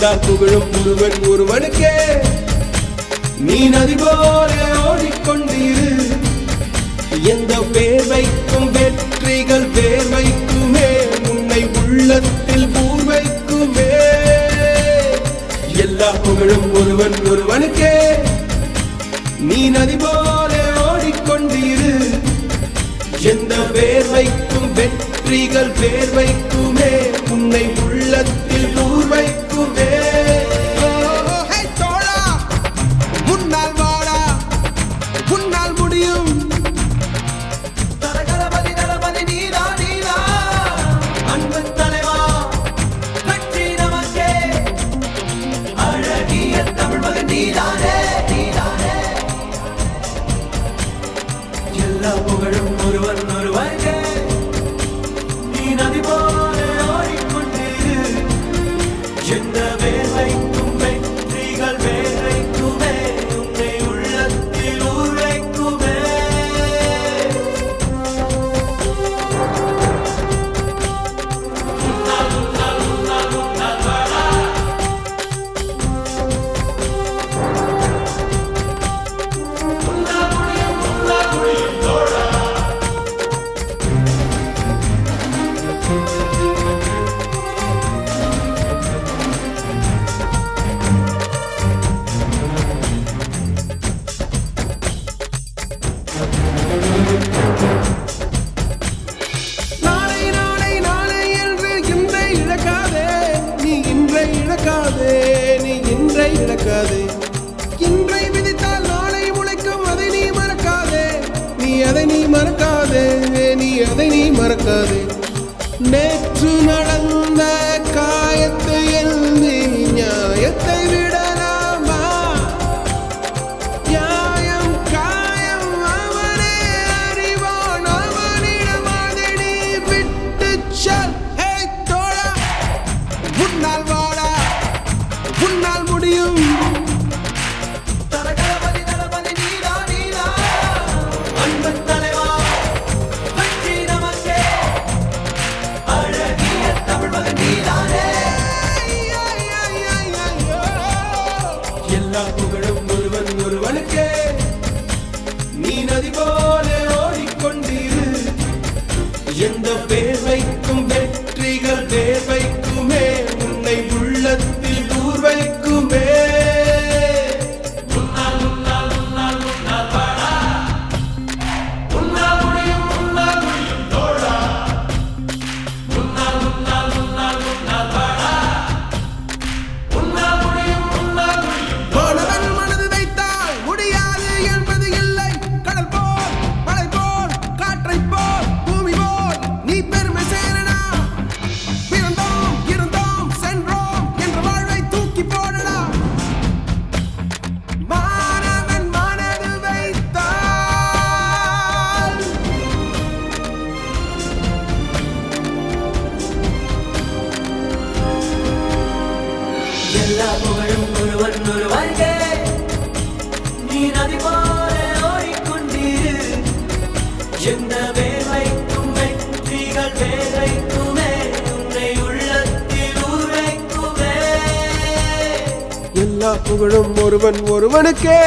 எல்லா புகழும் ஒருவன் ஒருவனுக்கே. நீ நதி போல ஓடிக்கொண்டிரு, எந்த வேர்வைக்கும் வெற்றிகள் வேர்வைக்குமே, உன்னை உள்ளத்தில் பூர்வைக்குமே. எல்லா புகழும் ஒருவன் ஒருவனுக்கே. நீ நதி போல ஓடிக்கொண்டிரு, எந்த வேர்வைக்கும் வெற்றிகள் வேர்வைக்குமே, உன்னை உள்ளத்தில் பூர்வைக்குமே. எல்லா புகழும் ஒருவன் ஒருவனுக்கே. நீ நதி போல ஓடிக்கொண்டிரு, எந்த வேர்வைக்கும் வெற்றிகள் வேர்வைக்குமே, உன்னை உள்ளத்தில் ஊர்வைக்குமே. இன்றை விதித்தால் நாளை முளைக்கும், அதை நீ மறக்காதே. நீ அதை நீ மறக்காதே, நீ அதை நீ மறக்காதே. நேற்று நடந்த காயத்தை எழுதி நியாயத்தை விடலாமா? நியாயம் காயம் அவனே அறிவான், அவனிடம் அதை நீ விட்டு சொல். ஹே தோழா, உன்னால் வாடா, உன்னால் முடியும். எல்லா புகழும் ஒருவன் ஒருவனுக்கே. நீ நதி போல ஓடிக்கொண்டிரு, எந்த வேர்வைக்கும் வெற்றிகள் வேர்வைக்குமே, உன்னை உள்ளத்தில் ஊர்வைக்குமே. எல்லா புகழும் ஒருவன் ஒருவனுக்கே. நீ நதி போல ஓடிக்கொண்டிரு, எந்த வேர்வைக்கும் வெற்றிகள் வேர்வைக்குமே, உன்னை உள்ளத்தில் ஊர்வைக்குமே. எல்லா புகழும் ஒருவன் ஒருவனுக்கே.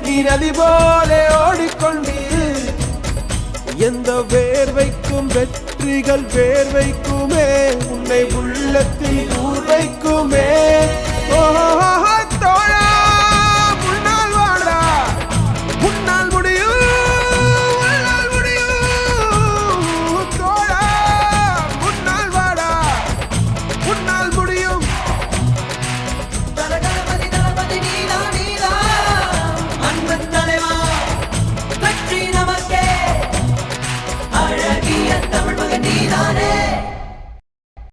நீ நதி போல ஓடிக்கொண்டிரு, எந்த வேர்வைக்கும் வெற்றிகள் வேர்வைக்கும்